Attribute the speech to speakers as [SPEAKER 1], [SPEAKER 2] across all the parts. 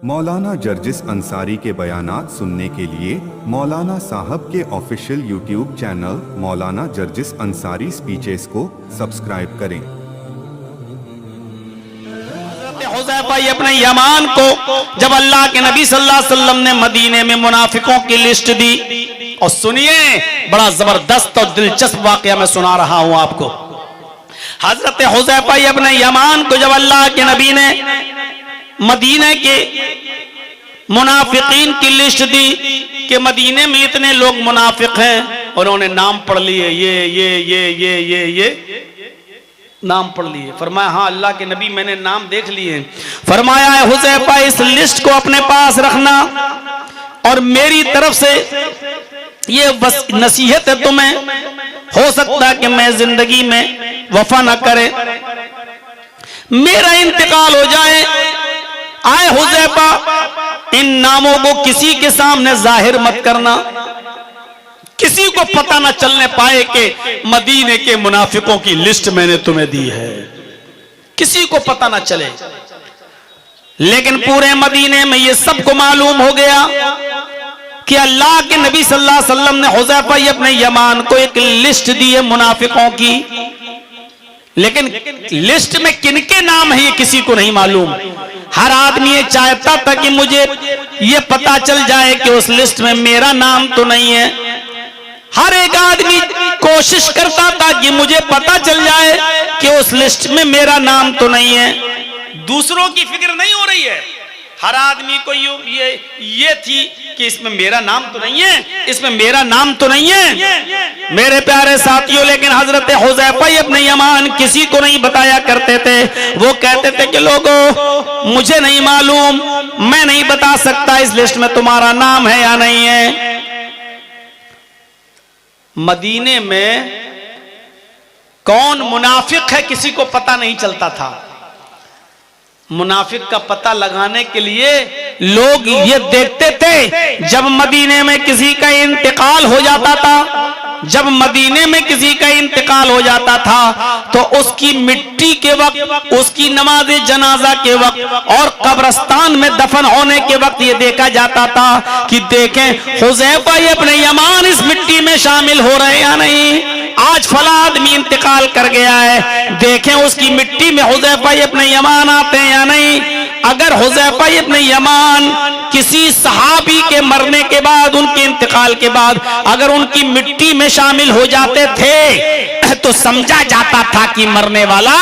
[SPEAKER 1] मौलाना जर्जिस अंसारी के बयानात सुनने के लिए मौलाना साहब के ऑफिशियल यूट्यूब चैनल मौलाना जर्जिस अंसारी स्पीचेस को सब्सक्राइब करें।
[SPEAKER 2] हुज़ैफा अपने यमान को जब अल्लाह के नबी सल्लल्लाहु अलैहि वसल्लम ने मदीने में मुनाफिकों की लिस्ट दी, और सुनिए बड़ा जबरदस्त और दिलचस्प वाकया मैं सुना रहा हूं आपको। हजरत हुज़ैफा अपने यमान को जब अल्लाह के नबी ने मदीने के मुनाफिकीन की लिस्ट दी कि मदीने में इतने लोग मुनाफिक हैं, और उन्होंने नाम पढ़ लिए, ये नाम पढ़ लिए। फरमाया हाँ अल्लाह के नबी मैंने नाम देख लिए। फरमाया है हुज़ैफा इस लिस्ट को अपने पास रखना, और मेरी तरफ से ये नसीहत है तुम्हें, हो सकता है कि मैं जिंदगी में वफा न करे, मेरा इंतकाल हो जाए। आए हुज़ैफा इन नामों को किसी के सामने जाहिर मत करना, किसी को पता न चलने पाए कि मदीने के मुनाफिकों की लिस्ट मैंने तुम्हें दी है, किसी को पता न चले। लेकिन पूरे मदीने में ये सबको मालूम हो गया कि अल्लाह के नबी सल्लल्लाहु अलैहि वसल्लम ने हुज़ैफा अपने यमान को एक लिस्ट दी है मुनाफिकों की, लेकिन लिस्ट में किनके नाम है ये किसी को नहीं मालूम। हर आदमी ये चाहता था कि मुझे ये पता चल जाए कि उस लिस्ट में मेरा नाम तो नहीं है। हर एक आदमी कोशिश करता था कि मुझे पता चल जाए कि उस लिस्ट में मेरा नाम तो नहीं है। दूसरों की फिक्र नहीं हो रही है, हर आदमी को ये थी कि इसमें मेरा नाम तो नहीं है, इसमें मेरा नाम तो नहीं है। मेरे प्यारे साथियों, लेकिन हजरत हुज़ैफा अपने यमान किसी को नहीं बताया करते थे। वो कहते थे कि लोगों मुझे नहीं मालूम, मैं नहीं बता सकता इस लिस्ट में तुम्हारा नाम है या नहीं है। मदीने में कौन मुनाफिक है किसी को पता नहीं चलता था। मुनाफिक का पता लगाने के लिए लोग ये देखते थे जब मदीने में किसी का इंतकाल हो जाता था, जब मदीने में किसी का इंतकाल हो जाता था तो उसकी मिट्टी के वक्त, उसकी नमाज जनाजा के वक्त और कब्रिस्तान में दफन होने के वक्त ये देखा जाता था कि देखें हुज़ैफा अपने यमान इस मिट्टी में शामिल हो रहे हैं या नहीं। आज फला आदमी इंतकाल कर गया है, देखें उसकी मिट्टी में हुज़ैफा अपने यमान आते हैं या नहीं। अगर हुज़ैफा अपने यमान किसी सहाबी के मरने के बाद, उनके इंतकाल के बाद अगर उनकी मिट्टी में शामिल हो जाते थे तो समझा जाता था कि मरने वाला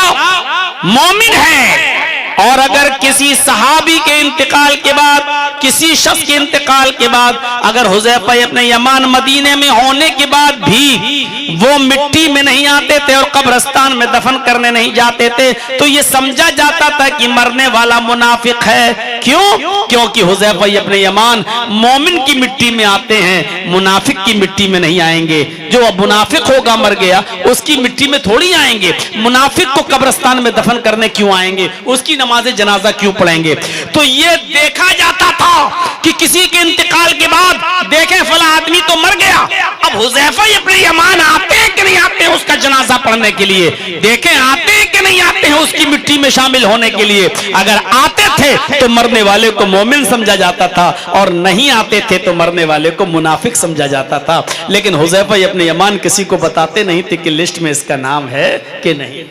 [SPEAKER 2] मोमिन है। और अगर किसी सहाबी के इंतकाल के बाद, किसी शख्स के इंतकाल के बाद अगर हुज़ैफा अपने यमान मदीने में होने के बाद भी वो मिट्टी में नहीं आते थे और कब्रिस्तान में दफन करने नहीं जाते थे तो ये समझा जाता था कि मरने वाला मुनाफिक है। क्यों? क्योंकि हुज़ैफा अपने यमान मोमिन की मिट्टी में आते हैं, मुनाफिक की मिट्टी में नहीं आएंगे। जो अब मुनाफिक होगा मर गया उसकी मिट्टी में थोड़ी आएंगे। मुनाफिक को कब्रिस्तान में दफन करने क्यों आएंगे, उसकी नमाज जनाजा क्यों पढ़ेंगे। तो ये देखा जाता था कि किसी के इंतकाल के बाद देखें फला आदमी तो मर गया, अब हुज़ैफा अपने यमान आते हैं कि नहीं आते हैं उसका जनाजा पढ़ने के लिए, देखें आते हैं कि नहीं आते हैं उसकी मिट्टी में शामिल होने के लिए। अगर आते थे तो मरने वाले को मोमिन समझा जाता था, और नहीं आते थे तो मरने वाले को मुनाफिक समझा जाता था। लेकिन हुज़ैफा अपने यमान किसी को बताते नहीं थे कि लिस्ट में इसका नाम है कि नहीं।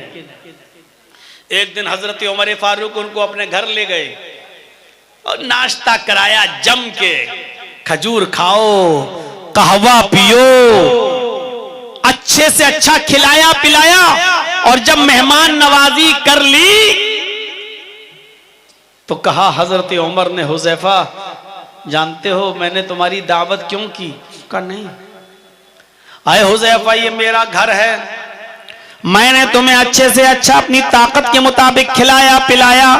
[SPEAKER 2] एक दिन हजरत उमर फारूक उनको अपने घर ले गए और नाश्ता कराया जम के, खजूर खाओ, कहवा पियो, अच्छे से अच्छा खिलाया पिलाया। और जब मेहमान नवाजी कर ली तो कहा हजरत उमर ने हुज़ैफा जानते हो मैंने तुम्हारी दावत क्यों की? कहा नहीं। आए हुज़ैफा ये मेरा घर है, मैंने तुम्हें अच्छे से अच्छा अपनी ताकत के मुताबिक खिलाया पिलाया।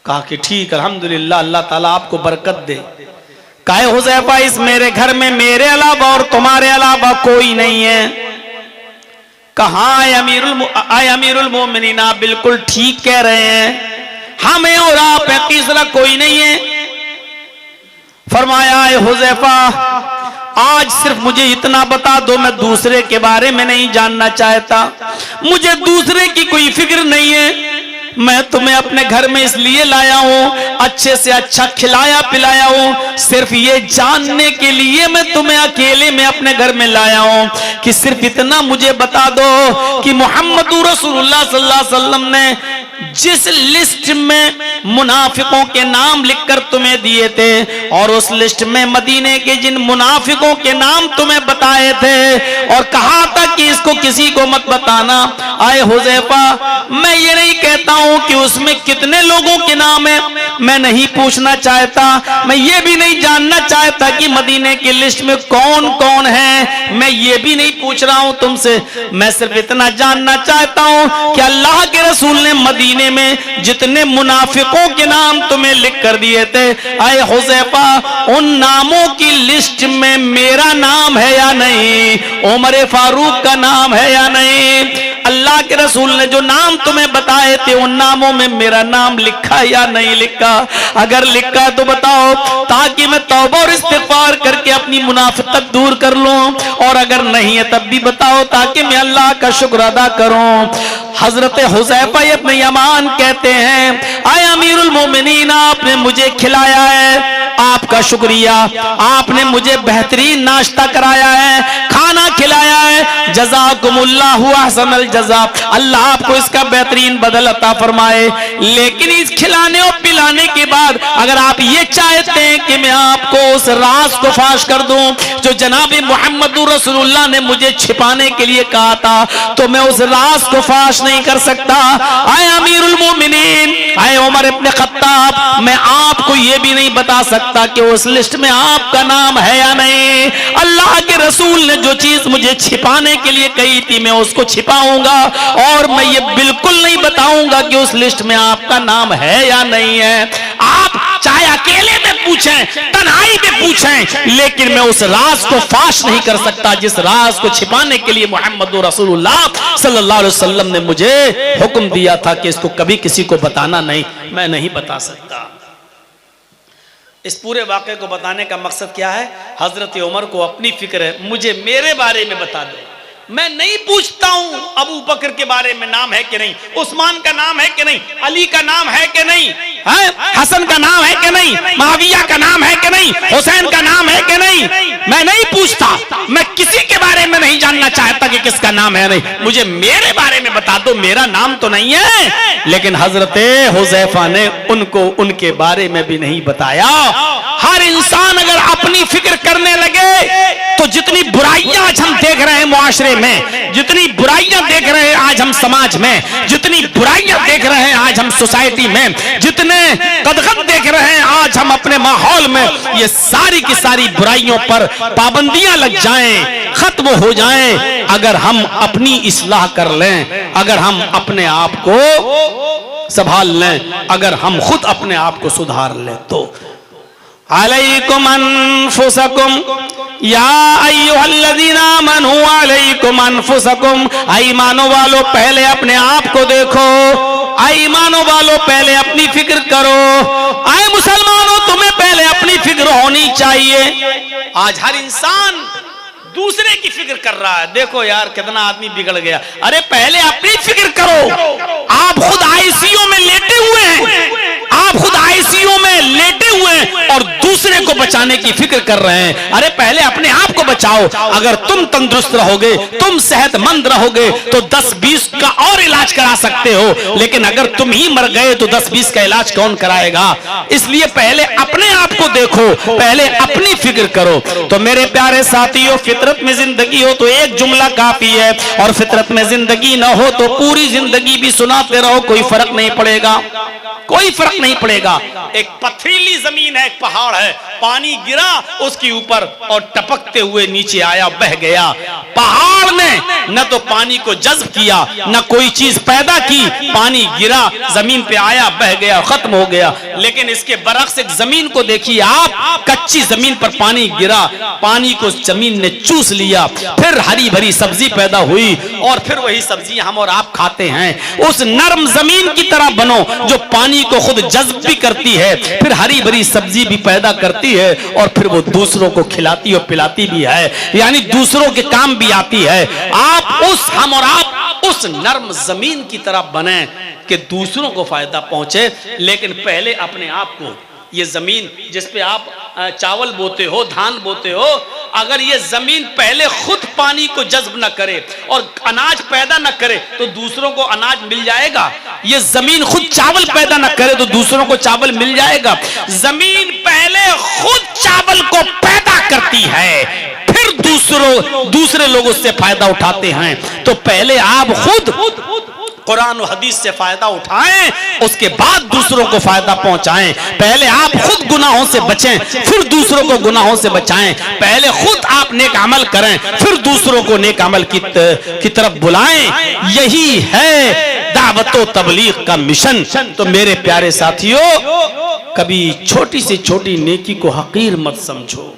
[SPEAKER 2] कहा कि ठीक अल्हम्दुलिल्लाह, अल्लाह ताला आपको बरकत दे। कहा हुज़ैफा इस मेरे घर में मेरे अलावा और तुम्हारे अलावा कोई नहीं है। कहा अमीरुल मोमिनीन आप बिल्कुल ठीक कह रहे हैं, हमें और आप है, तीसरा कोई नहीं है। फरमाया हुज़ैफा आज सिर्फ मुझे इतना बता दो, मैं दूसरे के बारे में नहीं जानना चाहता, मुझे दूसरे की कोई फिक्र नहीं है, मैं तुम्हें अपने घर में इसलिए लाया हूं, अच्छे से अच्छा खिलाया पिलाया हूं, सिर्फ ये जानने के लिए मैं तुम्हें अकेले में अपने घर में लाया हूं कि सिर्फ इतना मुझे बता दो कि मोहम्मदुर रसूलुल्लाह सल्लल्लाहु अलैहि वसल्लम ने जिस लिस्ट में मुनाफिकों के नाम लिखकर तुम्हें दिए थे और उस लिस्ट में मदीने के जिन मुनाफिकों के नाम तुम्हें बताए थे और कहा था कि इसको किसी को मत बताना, आए हुज़ैफा, मैं ये नहीं कहता हूं कि उसमें कितने लोगों के नाम है, मैं नहीं पूछना चाहता, मैं ये भी नहीं जानना चाहता कि मदीने की लिस्ट में कौन कौन है, मैं ये भी नहीं पूछ रहा हूं तुमसे, मैं सिर्फ इतना जानना चाहता हूं कि अल्लाह के रसूल ने मदीने में जितने मुनाफिकों के नाम तुम्हें लिख कर दिए थे, आए हुज़ैफा, उन नामों की लिस्ट में मेरा नाम है या नहीं, उमर फारूक का नाम है या नहीं, अल्लाह के रसूल ने जो नाम तुम्हें बताए थे उन नामों में मेरा नाम लिखा या नहीं लिखा, अगर लिखा तो बताओ ताकि मैं तौबा और इस्तिग़फ़ार करके अपनी मुनाफिकत दूर कर लूं, और अगर नहीं है तब भी बताओ ताकि मैं अल्लाह का शुक्र अदा करूं। हजरत हुज़ैफा इब्न यमान कहते हैं, आए अमीरुल मोमिनीन, आपने मुझे खिलाया है, आपका शुक्रिया, आपने मुझे बेहतरीन नाश्ता कराया है, खाना खिलाया है, जज़ाकुमुल्लाहु अहसनल जज़ा, अल्लाह आपको इसका बेहतरीन बदल अता फरमाए। लेकिन इस खिलाने और पिलाने के बाद अगर आप ये चाहते हैं कि मैं आपको उस राज को फाश कर दूं जो जनाब मुहम्मदुर रसूलुल्लाह ने मुझे छिपाने के लिए कहा था, तो मैं उस राज को फाश नहीं कर सकता। आए अमीरुल मोमिनीन, आए उमर इब्न खत्ताब, मैं आपको ये भी नहीं बता सकता कि उस लिस्ट में आपका नाम है या नहीं, अल्लाह के रसूल ने जो चीज मुझे छिपाने के लिए कही थी मैं उसको छिपाऊंगा, और मैं ये बिल्कुल नहीं बताऊंगा कि उस लिस्ट में आपका नाम है या नहीं है। आप चाहे अकेले में पूछें, तन्हाई में पूछें, लेकिन मैं उस राज को फाश नहीं कर सकता जिस राज को छिपाने के लिए मोहम्मद रसूलुल्लाह सल्लल्लाहु अलैहि वसल्लम ने मुझे हुक्म दिया था कि इसको कभी किसी को बताना नहीं, मैं नहीं बता सकता। इस पूरे वाक़े को बताने का मकसद क्या है? हजरत उमर को अपनी फिक्र है, मुझे मेरे बारे में बता दो, मैं नहीं पूछता हूं अबू बकर के बारे में नाम है कि नहीं, उस्मान का नाम है कि नहीं, अली का नाम है कि नहीं, हसन का नाम है कि नहीं, मुआविया का नाम है कि नहीं, हुसैन का नाम है कि नहीं, मैं नहीं पूछता, मैं किसी के बारे में नहीं जानना चाहता कि किसका नाम है नहीं, मुझे मेरे बारे में बता दो, मेरा नाम तो नहीं है। लेकिन हजरत हुज़ैफा ने उनको उनके बारे में भी नहीं बताया। हर इंसान अगर अपनी फिक्र करने लगे तो जितनी बुराइयां आज हम देख रहे हैं मुआशरे में, जितनी बुराइयां देख रहे हैं आज हम समाज में, जितनी बुराइयां देख रहे हैं आज हम सोसाइटी में, जितने कदगत देख रहे हैं आज हम अपने माहौल में, ये सारी की सारी बुराइयों पर पाबंदियां लग जाएं, खत्म हो जाएं, अगर हम अपनी इस्लाह कर लें, अगर हम अपने आप को संभाल लें, अगर हम खुद अपने आप को सुधार लें। तो अलैकुम अनफुसकुम या अय्युहल्लज़ीना आमनू अलैकुम अनफुसकुम, ईमानो वालों पहले अपने आप को देखो, ईमानो वालों पहले अपनी फिक्र करो, आए मुसलमानों तुम्हें पहले अपनी फिक्र होनी चाहिए। आज हर इंसान दूसरे की फिक्र कर रहा है, देखो यार कितना आदमी बिगड़ गया, अरे पहले अपनी फिक्र करो। आप खुद आईसीयू में लेटे हुए हैं, आप खुद आईसीयू में लेटे हुए हैं और दूसरे को बचाने की फिक्र कर रहे हैं, अरे पहले अपने आप को बचाओ। अगर तुम तंदुरुस्त रहोगे, तुम सेहतमंद रहोगे तो 10-20 का और इलाज करा सकते हो, लेकिन अगर तुम ही मर गए तो 10-20 का इलाज कौन कराएगा? इसलिए पहले अपने आप को देखो, पहले अपनी फिक्र करो। तो मेरे प्यारे साथियों, फितरत में जिंदगी हो तो एक जुमला काफी है, और फितरत में जिंदगी ना हो तो पूरी जिंदगी भी सुनाते रहो, कोई फर्क नहीं पड़ेगा, कोई फर्क नहीं पड़ेगा। एक पथरीली जमीन है, एक पहाड़ है, पानी गिरा उसके ऊपर और टपकते हुए नीचे आया, बह गया। पहाड़ ने न तो पानी को जज्ब किया, न कोई चीज पैदा की, पानी गिरा, जमीन पे आया, बह गया, खत्म हो गया। लेकिन इसके बरक्स एक जमीन को देखिए आप, कच्ची जमीन पर पानी गिरा, पानी को जमीन ने चूस लिया, फिर हरी भरी सब्जी पैदा हुई, और फिर वही सब्जी हम और आप खाते हैं। उस नरम जमीन की तरह बनो जो पानी को खुद जज्ब भी करती है, फिर हरी भरी सब्जी भी पैदा करती है, और फिर वो दूसरों को खिलाती और पिलाती भी है, यानी दूसरों के काम भी आती है। आप हम और आप उस नर्म जमीन की तरह बने कि दूसरों को फायदा पहुंचे। लेकिन पहले अपने आप को, ये जमीन जिस पे आप चावल बोते हो, धान बोते हो, अगर ये जमीन पहले खुद पानी को जज्ब न करे और अनाज पैदा न करे तो दूसरों को अनाज मिल जाएगा? ये जमीन खुद चावल पैदा न करे तो दूसरों को चावल मिल जाएगा? जमीन पहले खुद चावल को पैदा करती है, फिर दूसरे लोग उससे फायदा उठाते हैं। तो पहले आप खुद कुरान और हदीस से फायदा उठाएं, उसके बाद दूसरों को फायदा पहुंचाएं। पहले आप खुद गुनाहों से बचें, फिर दूसरों को गुनाहों से बचाएं। पहले खुद आप नेक अमल करें, फिर दूसरों को नेक अमल की तरफ बुलाएं। यही है दावत व तबलीग का मिशन। तो मेरे प्यारे साथियों, कभी छोटी से छोटी नेकी को हकीर मत समझो,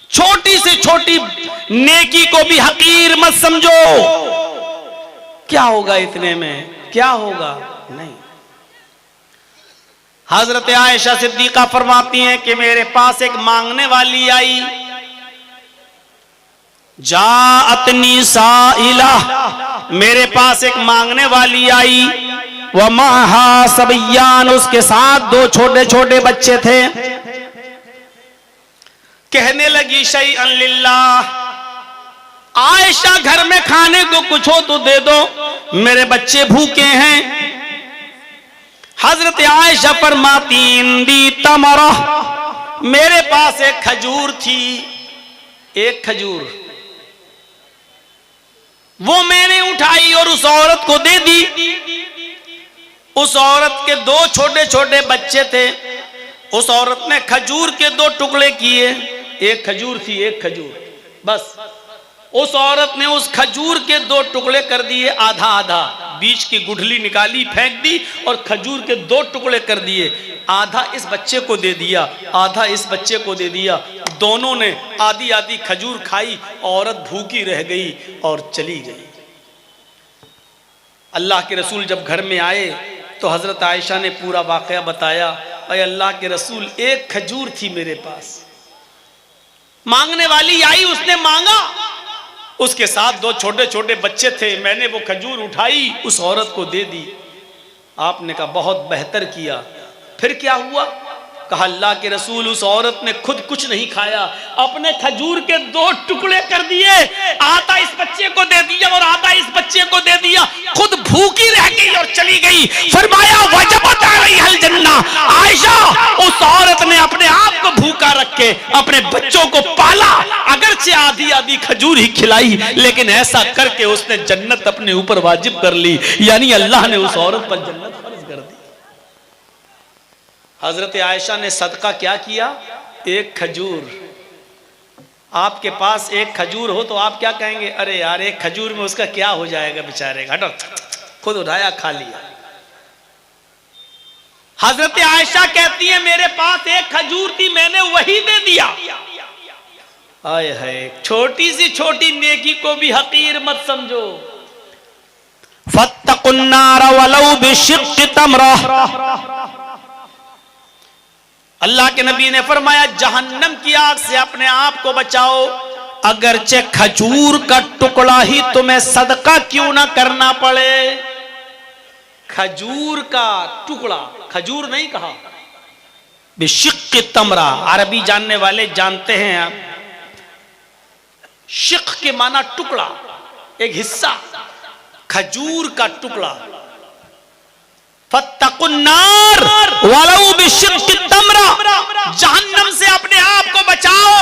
[SPEAKER 2] छोटी से छोटी नेकी को भी हकीर मत समझो। क्या होगा इतने में, क्या होगा? नहीं। हजरत आयशा सिद्दीका फरमाती हैं कि मेरे पास एक मांगने वाली आई, जाअतनी साइला, मेरे पास एक मांगने वाली आई, व माहा सबयान, उसके साथ 2 छोटे छोटे बच्चे थे। कहने लगी शैअन लिल्लाह, आयशा घर में खाने को कुछ हो तो दे दो, मेरे बच्चे भूखे हैं। हजरत आयशा फरमाती इंदी तमरा, मेरे पास एक खजूर थी, एक खजूर, वो मैंने उठाई और उस औरत को दे दी। उस औरत के 2 छोटे छोटे बच्चे थे, उस औरत ने खजूर के 2 टुकड़े किए, एक खजूर थी, एक खजूर, बस उस औरत ने उस खजूर के 2 टुकड़े कर दिए, आधा आधा, बीच की गुठली निकाली फेंक दी और खजूर के 2 टुकड़े कर दिए। आधा इस बच्चे को दे दिया, आधा इस बच्चे को दे दिया। दोनों ने आधी आधी खजूर खाई, औरत भूखी रह गई और चली गई। अल्लाह के रसूल जब घर में आए तो हजरत आयशा ने पूरा वाकया बताया। अरे अल्लाह के रसूल, एक खजूर थी मेरे पास, मांगने वाली आई, उसने मांगा, उसके साथ 2 छोटे छोटे बच्चे थे, मैंने वो खजूर उठाई, उस औरत को दे दी। आपने कहा बहुत बेहतर किया। फिर क्या हुआ? कहा अल्लाह के रसूल, उस औरत ने खुद कुछ नहीं खाया, अपने खजूर के 2 टुकड़े कर दिए, आधा इस बच्चे को दे दिया और आधा इस बच्चे को दे दिया, खुद भूखी रह गई और चली गई। फरमाया वजबत अलैहिल जन्ना, आयशा, उस औरत ने अपने आप को भूखा रख के अपने बच्चों को पाला, अगरचे आधी आधी खजूर ही खिलाई, लेकिन ऐसा करके उसने जन्नत अपने ऊपर वाजिब कर ली, यानी अल्लाह ने उस औरत पर जन्नत फर्ज कर दी। हजरत आयशा ने सदका क्या किया? एक खजूर। आपके पास एक खजूर हो तो आप क्या कहेंगे? अरे यार, एक खजूर में उसका क्या हो जाएगा बेचारे का, हटो, खुद उठाया खा लिया। हजरत आयशा कहती है मेरे पास एक खजूर थी, मैंने वही दे दिया। आए है, छोटी सी छोटी नेकी को भी हकीर मत समझो। फत्तकुन्नार वलौ बिशिक्कि तमरा, अल्लाह के नबी ने फरमाया जहन्नम की आग से अपने आप को बचाओ, अगरचे खजूर का टुकड़ा ही तुम्हें सदका क्यों ना करना पड़े। खजूर का टुकड़ा, खजूर नहीं कहा, बिशिक्कि तमरा, अरबी जानने वाले जानते हैं आप, शिक के माना टुकड़ा, एक हिस्सा, खजूर का टुकड़ा। फत्तकुन्नार वलौ बिशिक्कि तमरा, जहन्नम से अपने आप को बचाओ,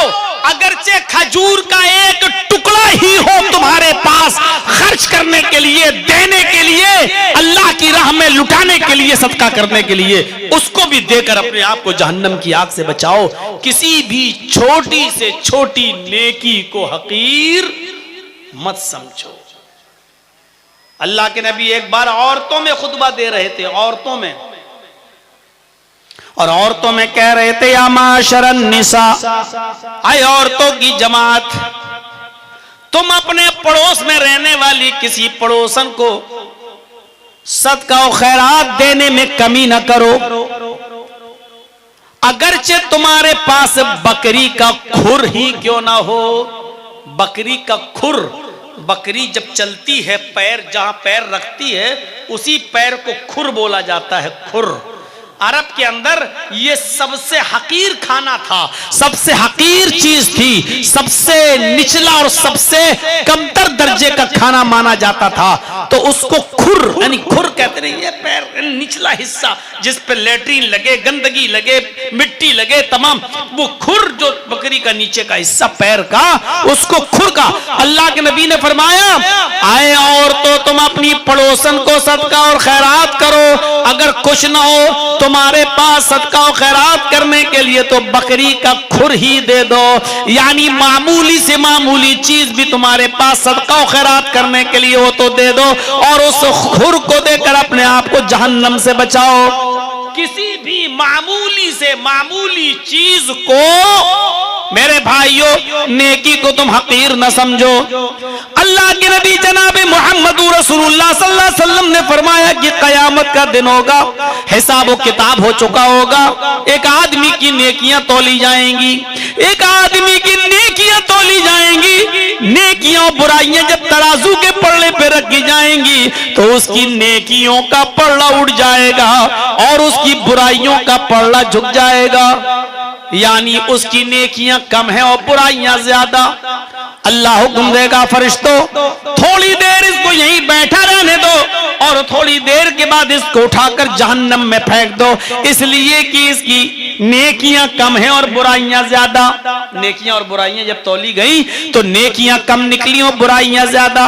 [SPEAKER 2] अगरचे खजूर का एक टुकड़ा ही हो तुम्हारे पास, खर्च करने के लिए, देने के लिए, अल्लाह की राह में लुटाने के लिए, सदका करने के लिए, उसको भी देकर अपने आप को जहन्नम की आग से बचाओ। किसी भी छोटी से छोटी नेकी को हकीर मत समझो। अल्लाह के नबी एक बार औरतों में खुतबा दे रहे थे, औरतों में, और औरतों में कह रहे थे या माशरन निसा, आए औरतों की जमात, तुम अपने पड़ोस में रहने वाली किसी पड़ोसन को सदका और खैरात देने में कमी न करो, अगरचे तुम्हारे पास बकरी का खुर ही क्यों ना हो। बकरी का खुर, बकरी जब चलती है पैर जहां पैर रखती है उसी पैर को खुर बोला जाता है। खुर अरब के अंदर ये सबसे हकीर खाना था, सबसे हकीर चीज थी, सबसे निचला और सबसे कमतर दर्जे का खाना माना जाता था। तो उसको खुर यानी खुर कहते नहीं, ये पैर निचला हिस्सा जिस पे लेटरिन लगे, गंदगी लगे, मिट्टी लगे, तमाम वो खुर जो बकरी का नीचे का हिस्सा पैर का, उसको खुर का। अल्लाह के नबी ने फरमाया, आए और तो तुम अपनी पड़ोसन को सदका और खैरात करो, अगर कुछ ना हो तुम्हारे पास सदका और खैरात करने के लिए तो बकरी का खुर ही दे दो। यानी मामूली से मामूली चीज भी तुम्हारे पास सदका और खैरात करने के लिए हो तो दे दो, और उस खुर को देकर अपने आप को जहन्नम से बचाओ। किसी भी मामूली से मामूली चीज को मेरे भाइयों, नेकी को तुम हकीर न समझो। अल्लाह के नबी जनाब मोहम्मद रसूलुल्लाह सल्लल्लाहु अलैहि वसल्लम ने फरमाया कि कयामत का दिन होगा, हिसाब किताब हो चुका होगा, एक आदमी की नेकियां तौली जाएंगी, एक आदमी की नेकियां तौली जाएंगी। नेकियां और बुराइयां जब तराजू के पल्ले पे रखी जाएंगी तो उसकी नेकियों का पल्ला उठ जाएगा और उसकी बुराइयों का पल्ला झुक जाएगा। यानी उसकी नेकियां कम है और बुराइयां ज्यादा। अल्लाह हुक्म देगा, फरिश्तों थोड़ी देर इसको यहीं बैठा रहने दो और थोड़ी देर के बाद इसको उठाकर जहन्नम में फेंक दो, इसलिए कि इसकी नेकियां कम है और बुराइयां ज्यादा। नेकियां और बुराइयां जब तौली गई तो नेकियां कम निकली और बुराइयां ज्यादा।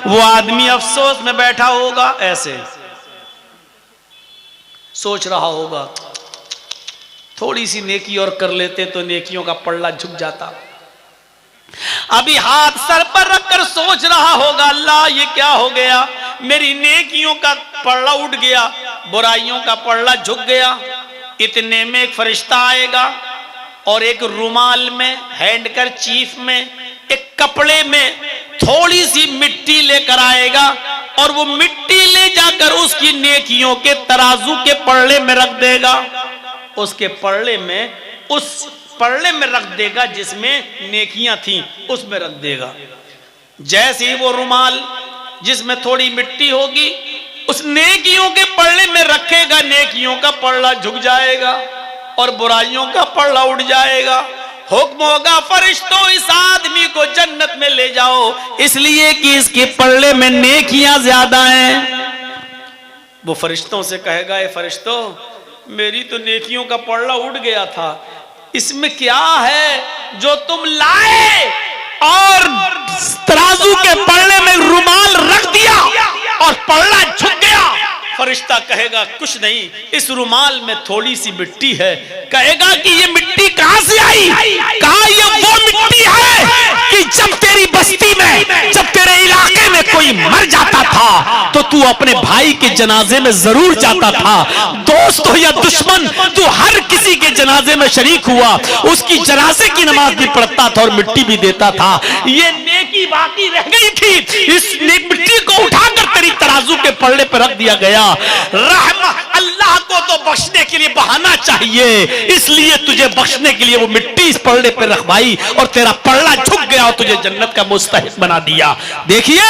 [SPEAKER 2] वो आदमी अफसोस में बैठा होगा, ऐसे सोच रहा होगा, थोड़ी सी नेकी और कर लेते तो नेकियों का पल्ला झुक जाता। अभी हाथ सर पर रखकर सोच रहा होगा, अल्लाह ये क्या हो गया, मेरी नेकियों का पल्ला उठ गया, बुराइयों का पल्ला झुक गया। इतने में एक फरिश्ता आएगा और एक रुमाल में, हैंडकरचीफ में, एक कपड़े में थोड़ी सी मिट्टी लेकर आएगा और वो मिट्टी ले जाकर उसकी नेकियों के तराजू के पल्ले में रख देगा। उसके पल्ले में, उस पल्ले में रख देगा जिसमें नेकियां थीं, उसमें रख देगा। जैसे ही वो रुमाल जिसमें थोड़ी मिट्टी होगी उस नेकियों के पल्ले में रखेगा, नेकियों का पल्ला झुक जाएगा और बुराइयों का पल्ला उठ जाएगा। हुक्म होगा, फरिश्तों इस आदमी को जन्नत में ले जाओ, इसलिए कि इसके पल्ले में नेकियां ज्यादा हैं। वो फरिश्तों से कहेगा, ए फरिश्तों मेरी तो नेकियों का पल्ला उठ गया था, इसमें क्या है जो तुम लाए और तराजू के पल्ले में रुमाल रख दिया और पल्ला झुक गया। फरिश्ता कहेगा, कुछ नहीं, इस रुमाल में थोड़ी सी मिट्टी है। कहेगा कि ये मिट्टी कहां से आई? कहा ये वो मिट्टी है कि जब तेरी बस्ती में, जब तेरे इलाके में कोई मर जाता था तो तू अपने भाई के जनाजे में जरूर जाता था, दोस्त हो या दुश्मन, तू हर किसी के जनाजे में शरीक हुआ, उसकी जनाजे की नमाज भी पढ़ता था और मिट्टी भी देता था। ये नेकी बाकी रह गई थी, इस मिट्टी को उठाकर तेरी तराजू के पल्ले पर रख दिया गया। रहमा, अल्लाह को तो बख्शने के लिए बहाना चाहिए, इसलिए तुझे बख्शने के लिए वो मिट्टी इस पल्ले पर रखवाई और तेरा पल्ला झुक गया और तुझे जन्नत का मुस्तहिक बना दिया। देखिए,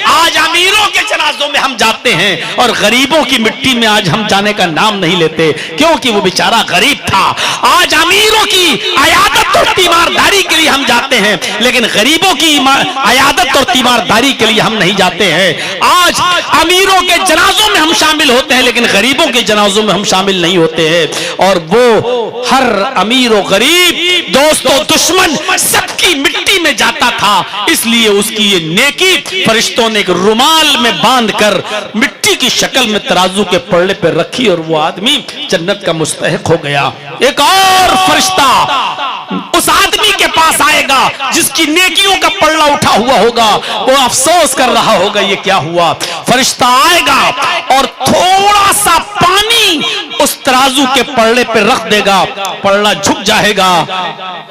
[SPEAKER 2] आज अमीरों के जनाजों में हम जाते हैं और गरीबों की मिट्टी में आज हम जाने का नाम नहीं लेते, क्योंकि वो बेचारा गरीब था। आज अमीरों की अयादत और तीमारदारी के लिए हम जाते हैं, लेकिन गरीबों की अयादत और तीमारदारी के लिए हम नहीं जाते हैं। आज अमीरों के जनाजों में हम शामिल होते हैं, लेकिन गरीबों के जनाजों में हम शामिल नहीं होते हैं। और वो हर अमीर और गरीब, दोस्तों दुश्मन, सबकी मिट्टी में जाता था, इसलिए उसकी ये नेकी फरिश्तों ने एक रुमाल में बांधकर मिट्टी की शक्ल में तराजू के पल्ले पर रखी और वो आदमी जन्नत का मुस्तहिक हो गया। एक और फरिश्ता उस आदमी के पास आएगा जिसकी नेकियों का पल्ला उठा हुआ होगा, वो अफसोस कर रहा होगा ये क्या हुआ। फरिश्ता आएगा और थोड़ा सा पानी उस तराजू के पल्ले पे रख देगा, पल्ला झुक जाएगा।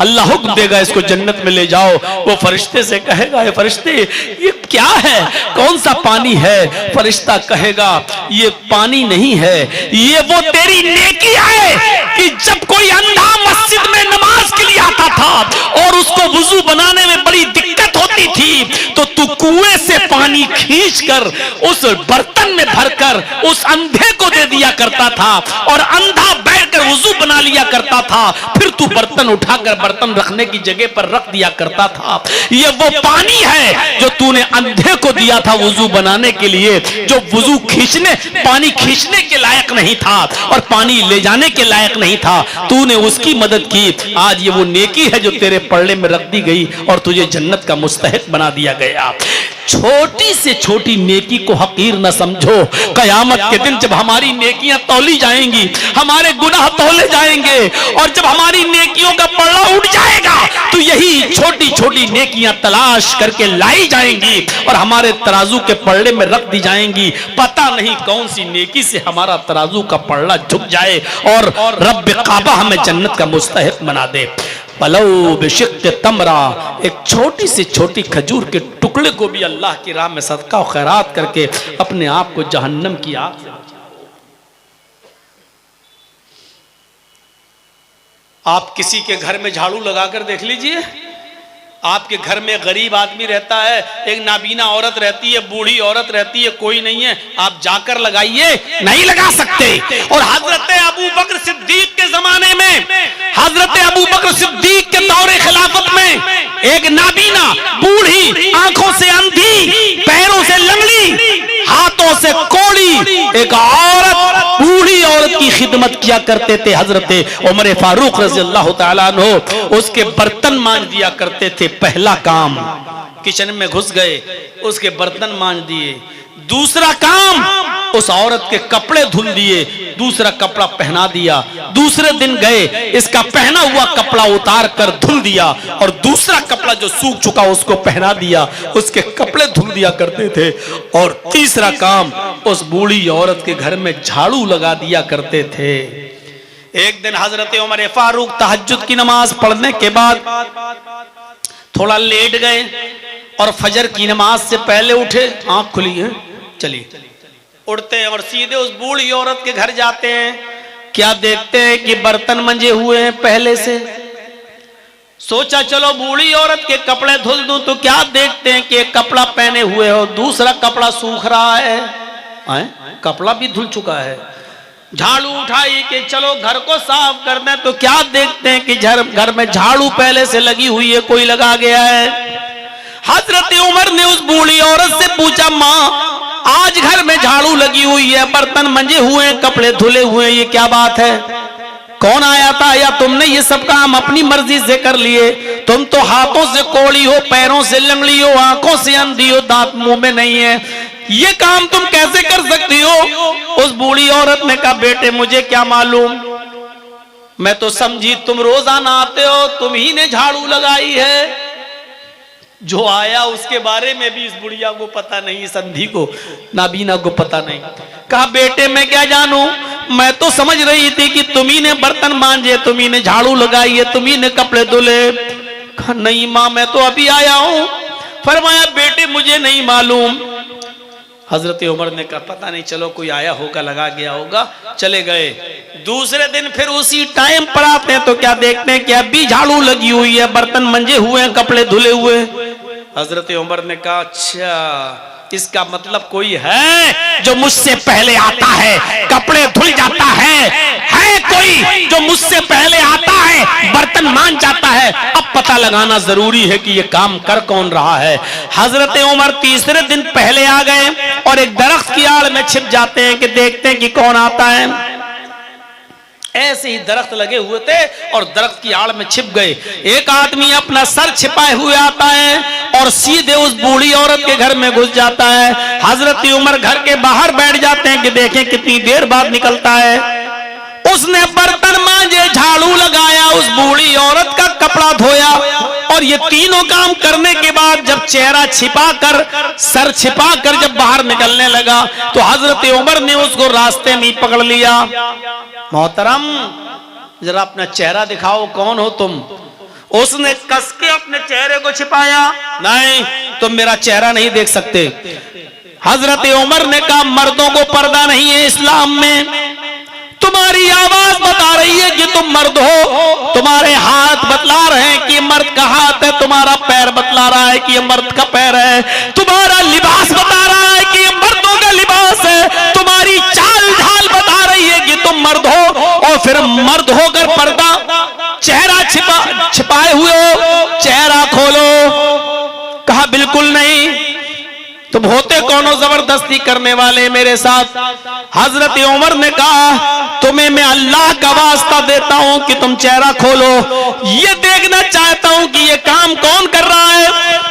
[SPEAKER 2] अल्लाह हुक्म देगा, इसको जन्नत में ले जाओ। वो फरिश्ते से कहेगा, ये फरिश्ते ये क्या है, कौन सा पानी है? फरिश्ता कहेगा, ये पानी नहीं है, ये वो तेरी नेकी है कि जब कोई अंधा मस्जिद में नमाज के लिए आता था और उसको वुजू बनाने में बड़ी दिक्कत होती थी तो तू कुएं से पानी खींचकर उस बर्तन में भरकर उस अंधे को दे दिया करता था और अंधा बैठकर वुजू बना लिया करता था। फिर तू बर्तन उठाकर बर्तन रखने की जगह पर रख दिया करता था। ये वो पानी है जो तूने अंधे को दिया था वुजू बनाने के लिए, जो वुजू पानी खींचने के लायक नहीं था और पानी ले जाने के लायक नहीं था। तूने उसकी मदद की। आज ये वो नेकी है जो तेरे पल्ले में रख दी गई और तुझे जन्नत का मुस्तहिक बना दिया गया। छोटी से छोटी नेकी को हकीर न समझो। कयामत के दिन जब हमारी नेकियां तौली जाएंगी, हमारे गुनाह तौले जाएंगे और जब हमारी नेकियों का पल्ला उठ जाएगा तो यही छोटी छोटी नेकियां तलाश करके लाई जाएंगी और हमारे तराजू के पल्ले में रख दी जाएंगी। पता नहीं कौन सी नेकी से हमारा तराजू का पल्ला झुक जाए और रब काबा हमें जन्नत का मुस्तहिक बना दे। पलौ बेशिक्के तमरा, एक छोटी से छोटी खजूर के टुकड़े को भी अल्लाह की राह में सदका और खैरात करके अपने आप को जहन्नम की आग से बचाओ। आप किसी के घर में झाड़ू लगाकर देख लीजिए। आपके घर में गरीब आदमी रहता है, एक नाबीना औरत रहती है, बूढ़ी औरत रहती है, कोई नहीं है, आप जाकर लगाइए, नहीं लगा सकते। और हजरत अबू बकर सिद्दीक के जमाने में, हजरत अबू बकर सिद्दीक के दौरे खिलाफत में एक नाबीना, बूढ़ी, आंखों से अंधी, पैरों से लंगड़ी, हाथों से कोड़ी एक औरत, बूढ़ी औरत की खिदमत किया करते थे हजरत उमर फारूक रज़ी अल्लाह तआला अन्हु। उसके बर्तन मांज दिया करते थे। पहला काम, किचन में घुस गए, उसके बर्तन मांज दिए। दूसरा काम, उस औरत के कपड़े धुल दिए, दूसरा कपड़ा पहना दिया। दूसरे दिन गए, इसका पहना हुआ कपड़ा उतार कर धुल दिया और दूसरा कपड़ा जो सूख चुका उसको पहना दिया, उसके कपड़े धुल दिया करते थे। और तीसरा काम, उस बूढ़ी औरत के घर में झाड़ू लगा दिया करते थे। एक दिन हजरत उमर फारूक तहज्जुद की नमाज पढ़ने के बाद थोड़ा लेट गए और फजर की नमाज से पहले उठे, आंख खुली है, चलिए उठते हैं और सीधे उस बूढ़ी औरत के घर जाते हैं। क्या देखते हैं कि बर्तन मंजे हुए हैं पहले से। सोचा चलो बूढ़ी औरत के कपड़े धुल दूं, तो क्या देखते हैं कि एक कपड़ा पहने हुए हो, दूसरा कपड़ा सूख रहा है, कपड़ा भी धुल चुका है। झाड़ू उठाई कि चलो घर को साफ कर दें, तो क्या देखते हैं कि घर में झाड़ू पहले से लगी हुई है, कोई लगा गया है। हजरत उमर ने उस बूढ़ी औरत से पूछा, माँ आज घर में झाड़ू लगी हुई है, बर्तन मंजे हुए हैं, कपड़े धुले हुए हैं, ये क्या बात है? कौन आया था? या तुमने ये सब काम अपनी मर्जी से कर लिए? तुम तो हाथों से कोड़ी हो, पैरों से लंगड़ी हो, आंखों से अंधी हो, दांत मुंह में नहीं है, ये काम तुम कैसे कर सकती हो? उस बूढ़ी औरत ने कहा, बेटे मुझे क्या मालूम, मैं तो समझी तुम रोजाना आते हो, तुम ही ने झाड़ू लगाई है। जो आया उसके बारे में भी इस बुढ़िया को पता नहीं, इस अंधी को, नाबीना को पता नहीं। कहा बेटे मैं क्या जानूं, मैं तो समझ रही थी कि तुम्ही ने बर्तन मांजे, तुम्ही ने झाड़ू लगाई है, तुम्ही ने कपड़े धुले। कहा नहीं माँ मैं तो अभी आया हूं। फरमाया बेटे मुझे नहीं मालूम। हजरत उमर ने कहा पता नहीं, चलो कोई आया होगा, लगा गया होगा, चले गए। दूसरे दिन फिर उसी टाइम पर आते हैं तो क्या देखते हैं कि अभी झाड़ू लगी हुई है, बर्तन मंजे हुए हैं, कपड़े धुले हुए। हजरत उमर ने कहा अच्छा इसका मतलब कोई है जो मुझसे पहले आता है, कपड़े धुल जाता है कोई जो मुझसे पहले आता है, बर्तन मान जाता है। अब पता लगाना जरूरी है कि ये काम कर कौन रहा है। हजरत उमर तीसरे दिन पहले आ गए और एक दरख्त की आड़ में छिप जाते हैं कि देखते हैं कि कौन आता है। ऐसे ही दरख्त लगे हुए थे और दरख्त की आड़ में छिप गए। एक आदमी अपना सर छिपाए हुए आता है और सीधे उस बूढ़ी औरत के घर में घुस जाता है। हजरत उमर घर के बाहर बैठ जाते हैं कि देखें कितनी देर बाद निकलता है। उसने बर्तन मांजे, झाड़ू लगाया, उस बूढ़ी औरत का कपड़ा धोया और ये तीनों काम करने के बाद जब चेहरा छिपाकर, सर छिपाकर जब बाहर निकलने लगा तो हजरत उमर ने उसको रास्ते में पकड़ लिया। मोहतरम जरा अपना चेहरा दिखाओ, कौन हो तुम? उसने कस के अपने चेहरे को छिपाया, नहीं तुम मेरा चेहरा नहीं देख सकते। हजरत उमर ने कहा मर्दों को पर्दा नहीं है इस्लाम में, तुम्हारी आवाज बता रही है कि तुम मर्द हो, तुम्हारे हाथ बतला रहे हैं कि मर्द का हाथ है, तुम्हारा पैर बतला रहा है कि ये मर्द का पैर है, तुम्हारा मर्द हो और फिर मर्द होकर पर्दा चेहरा छिपाए हुए हो, चेहरा खोलो। कहा बिल्कुल नहीं। तुम होते कौन हो जबरदस्ती करने वाले मेरे साथ? हजरत उमर ने कहा तुम्हें मैं अल्लाह का वास्ता देता हूं कि तुम चेहरा खोलो, ये देखना चाहता हूं कि ये काम कौन कर रहा है।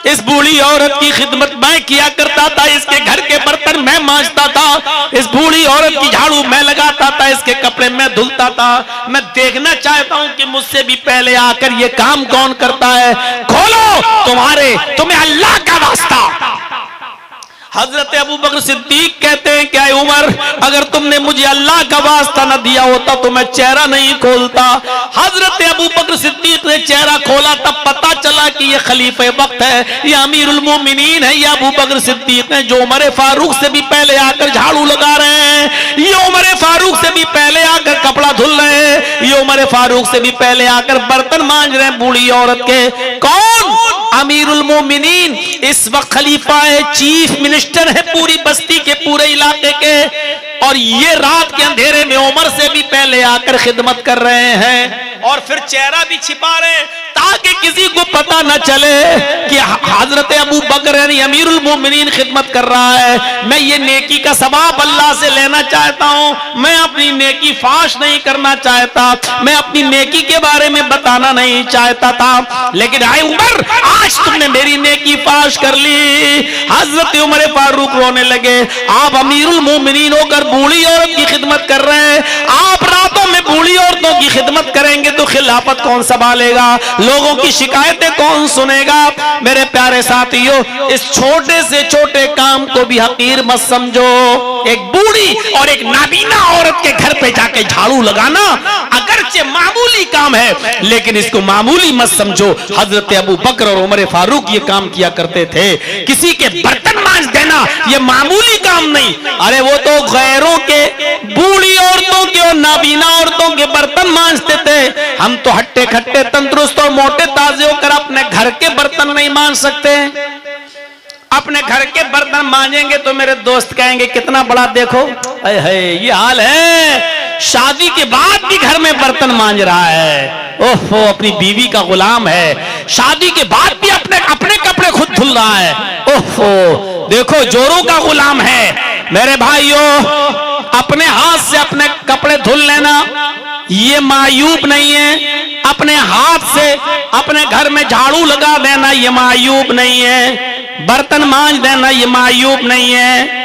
[SPEAKER 2] इस बूढ़ी औरत की खिदमत मैं किया करता था, इसके घर के बर्तन मैं मांजता था, इस बूढ़ी औरत की झाड़ू मैं लगाता था, इसके कपड़े मैं धुलता था। मैं देखना चाहता हूं कि मुझसे भी पहले आकर ये काम कौन करता है। खोलो, तुम्हें अल्लाह का वास्ता। हजरत अबू बकर सिद्दीक कहते हैं क्या उमर, अगर तुमने मुझे अल्लाह का वास्ता न दिया होता तो मैं चेहरा नहीं खोलता। हजरत अबू बकर सिद्दीक ने चेहरा खोला, तब पता चला कि ये खलीफे वक्त है, ये अमीरुल मोमिनीन है, ये अबू बकर सिद्दीक है जो उमर फारूक से भी पहले आकर झाड़ू लगा रहे हैं, ये उमर फारूक से भी पहले आकर कपड़ा धुल रहे हैं, ये उमर फारूक से भी पहले आकर बर्तन मांज रहे हैं बूढ़ी औरत के। कौन? अमीरुल मोमिनीन, इस वक्त खलीफा है, चीफ मिनिस्टर है पूरी बस्ती के, पूरे इलाके के, और ये रात के अंधेरे में उमर से भी पहले आकर खिदमत कर रहे हैं और फिर चेहरा भी छिपा रहे हैं ताकि किसी को पता न चले कि हजरत अबू बकर यानी अमीरुल मोमिनीन खिदमत कर रहा है। मैं ये नेकी का सवाब अल्लाह से लेना चाहता हूं, मैं अपनी नेकी फाश नहीं करना चाहता, मैं अपनी नेकी के बारे में बताना नहीं चाहता था, लेकिन आए उमर आज तुमने मेरी नेकी फाश कर ली। हजरत उमर फारूक रोने लगे, आप अमीरुल मोमिनीन होकर बूढ़ी औरत की खिदमत कर रहे हैं, आप रातों में बूढ़ी औरतों की खिदमत करेंगे तो खिलाफत कौन संभालेगा, लोगों की शिकायतें कौन सुनेगा। मेरे प्यारे साथियों, इस छोटे से छोटे काम को भी हकीर मत समझो। एक बूढ़ी और एक नाबीना औरत के घर पे जाके झाड़ू लगाना अगरचे मामूली काम है, लेकिन इसको मामूली मत समझो। हजरत अबू बकर और उमर फारूक ये काम किया करते थे। किसी के बर्तन मांज देना ये मामूली काम नहीं, अरे वो तो गैरों के, बूढ़ी औरतों के और नाबीना औरतों के बर्तन मांजते थे। हम तो हट्टे खट्टे तंदुरुस्त और मोटे ताजे होकर अपने घर के बर्तन नहीं मांज सकते। अपने घर के बर्तन मांजेंगे तो मेरे दोस्त कहेंगे कितना बड़ा देखो, ये हाल है। शादी के बाद भी घर में बर्तन मांज रहा है, ओहो अपनी बीवी का गुलाम है। शादी के बाद भी अपने कपड़े खुद धुल रहा है, ओहो देखो जोरों का गुलाम है। मेरे भाइयों, अपने हाथ से अपने कपड़े धुल लेना ये मायूब नहीं है, अपने हाथ से अपने घर में झाड़ू लगा देना ये मायूब नहीं है, बर्तन मांज देना ये मायूब नहीं है।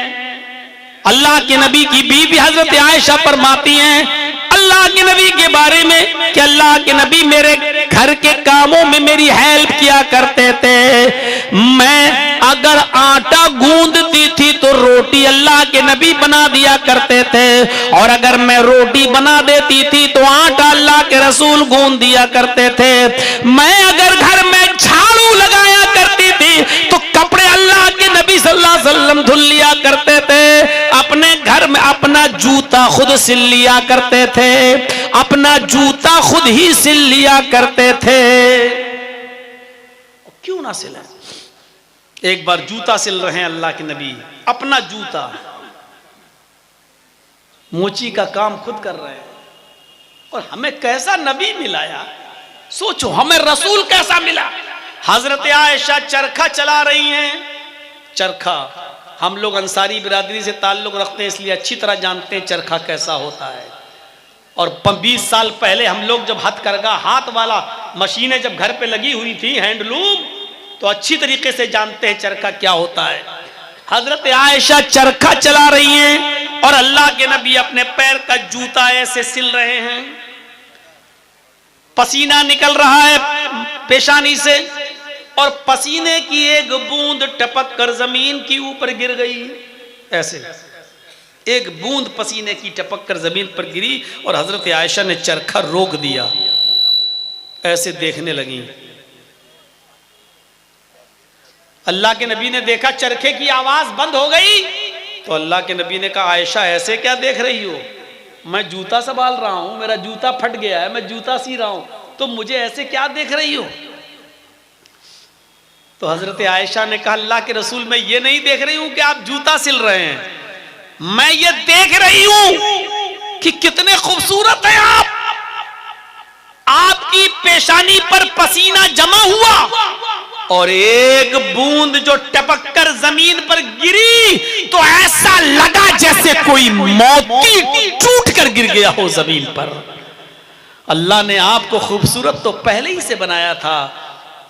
[SPEAKER 2] अल्लाह के नबी की बीवी हजरत आयशा फरमाती हैं अल्लाह के नबी के बारे में कि अल्लाह के नबी मेरे घर के कामों में मेरी हेल्प किया करते थे। मैं अगर आटा गूंदती थी तो रोटी अल्लाह के नबी बना दिया करते थे, और अगर मैं रोटी बना देती थी तो आटा अल्लाह के रसूल गूंद दिया करते थे। मैं अगर घर में झाड़ू लगाया करती थी तो कपड़े अल्लाह के नबी सल्लल्लाहु अलैहि वसल्लम धुल लिया करते थे। अपने घर में अपना जूता खुद सिल लिया करते थे, अपना जूता खुद ही सिल लिया करते थे। क्यों ना सिला? एक बार जूता सिल रहे हैं अल्लाह के नबी, अपना जूता, मोची का काम खुद कर रहे हैं। और हमें कैसा नबी मिला यार, सोचो हमें रसूल कैसा मिला। हजरत आयशा चरखा चला रही हैं। चरखा, हम लोग अंसारी बिरादरी से ताल्लुक रखते हैं इसलिए अच्छी तरह जानते हैं चरखा कैसा होता है। और 20 साल पहले हम लोग जब हथकरघा हाथ वाला मशीनें जब घर पे लगी हुई थी हैंडलूम, तो अच्छी तरीके से जानते हैं चरखा क्या होता है। हजरत आयशा चरखा चला रही हैं और अल्लाह के नबी अपने पैर का जूता ऐसे सिल रहे हैं। पसीना निकल रहा है पेशानी से और पसीने की एक बूंद टपक कर जमीन के ऊपर गिर गई। ऐसे एक बूंद पसीने की टपक कर जमीन पर गिरी और हजरत आयशा ने चरखा रोक दिया, ऐसे देखने लगी। अल्लाह के नबी ने देखा चरखे की आवाज बंद हो गई, तो अल्लाह के नबी ने कहा आयशा ऐसे क्या देख रही हो, मैं जूता संभाल रहा हूं, मेरा जूता फट गया है, मैं जूता सी रहा हूं, तो मुझे ऐसे क्या देख रही हो। तो हजरत आयशा ने कहा अल्लाह के रसूल मैं ये नहीं देख रही हूं कि आप जूता सिल रहे हैं, मैं ये देख रही हूं कि कितने खूबसूरत हैं आप, आपकी पेशानी पर पसीना जमा हुआ और एक बूंद जो टपक कर जमीन पर गिरी तो ऐसा लगा जैसे कोई मोती टूट कर गिर गया हो जमीन पर। अल्लाह ने आपको खूबसूरत तो पहले ही से बनाया था,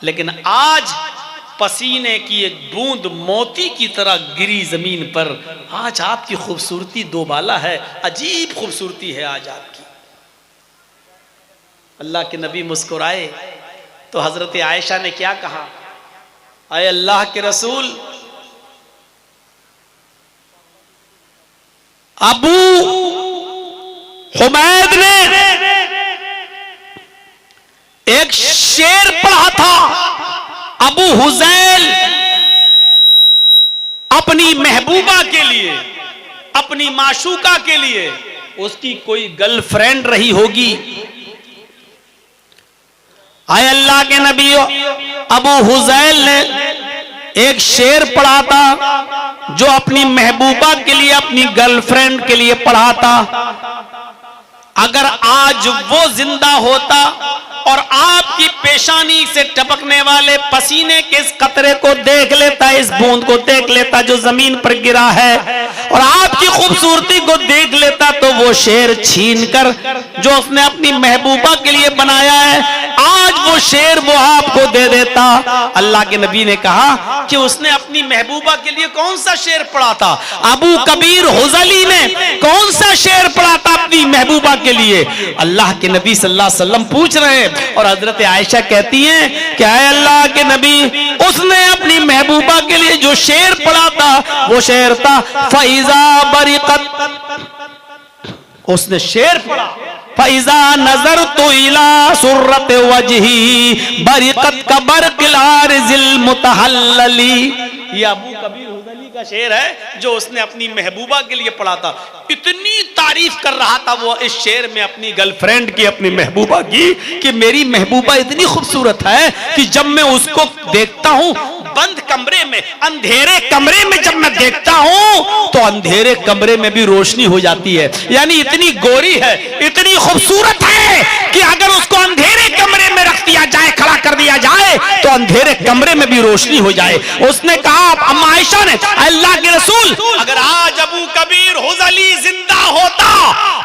[SPEAKER 2] लेकिन आज पसीने की एक बूंद मोती की तरह गिरी जमीन पर। आज आपकी खूबसूरती दोबाला है, अजीब खूबसूरती है आज आपकी। अल्लाह के नबी मुस्कुराए तो हजरत आयशा ने क्या कहा, आए अल्लाह के रसूल, अबू हुमैद ने एक शेर पढ़ा था, अबू हुजैल अपनी महबूबा के लिए, अपनी माशूका के लिए, उसकी कोई गर्लफ्रेंड रही होगी। आए अल्लाह के नबी, अबू हुजैल ने एक शेर पढ़ा था जो अपनी महबूबा के लिए, अपनी गर्लफ्रेंड के लिए पढ़ा था। अगर आज वो जिंदा होता और आपकी पेशानी से टपकने वाले पसीने के इस कतरे को देख लेता, इस बूंद को देख लेता जो जमीन पर गिरा है, और आपकी खूबसूरती को देख लेता, तो वो शेर छीन कर जो उसने अपनी महबूबा के लिए बनाया है, आज वो शेर वो आपको दे देता। अल्लाह के नबी ने कहा कि उसने अपनी महबूबा के लिए कौन सा शेर पढ़ा था? अबू कबीर हुजली ने कौन सा शेर पढ़ा था अपनी महबूबा के लिए? अल्लाह के नबी सल्लल्लाहु अलैहि वसल्लम पूछ रहे हैं, और हजरत आयशा कहती हैं कि आए अल्लाह के नबी, उसने अपनी महबूबा के लिए जो शेर पढ़ा था वो शेर था फैजा बरिकत। उसने शेर पढ़ा, फैजा नजर तो इला सुर्रत वजही बरिकत का बरकिलार जिल मुतहल्लली। ये अबू कबीर हुजली का शेर है जो उसने अपनी महबूबा के लिए पढ़ा था। इतनी तारीफ कर रहा था वो इस शेर में अपनी गर्लफ्रेंड की, अपनी महबूबा की, कि मेरी महबूबा इतनी खूबसूरत है कि जब मैं उसको देखता हूं बंद कमरे में, अंधेरे कमरे में जब मैं देखता हूं तो अंधेरे कमरे में भी रोशनी हो जाती है। यानी इतनी गोरी है, इतनी खूबसूरत है कि अगर उसको अंधेरे कमरे में रख दिया जाए, खड़ा कर दिया जाए, तो अंधेरे कमरे में भी रोशनी हो जाए। उसने कहा, अम्मा आयशा ने, अल्लाह के रसूल, अगर आज अबू कबीर हुजली जिंदा होता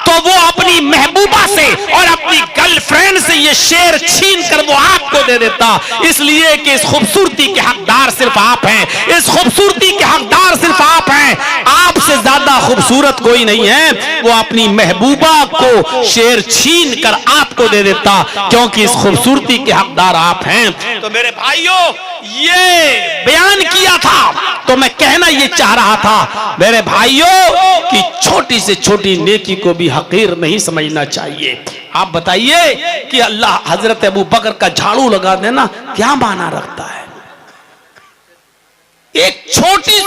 [SPEAKER 2] तो वो अपनी महबूबा से और अपनी गर्लफ्रेंड से ये शेर छीन कर वो आपको दे देता, इसलिए कि इस खूबसूरती के हकदार सिर्फ आप हैं, इस खूबसूरती के हकदार सिर्फ आप हैं, आपसे ज्यादा खूबसूरत कोई नहीं है। वो अपनी महबूबा को शेर छीन कर आपको दे देता, क्योंकि इस खूबसूरती के हकदार आप हैं। तो मेरे भाइयों, ये बयान किया था तो मैं कहना ये चाह रहा था मेरे भाइयों कि छोटी से छोटी नेकी को भी हकीर नहीं समझना चाहिए। आप बताइए कि अल्लाह हजरत अबू बकर का झाड़ू लगा देना क्या माना रखता है? एक छोटी सी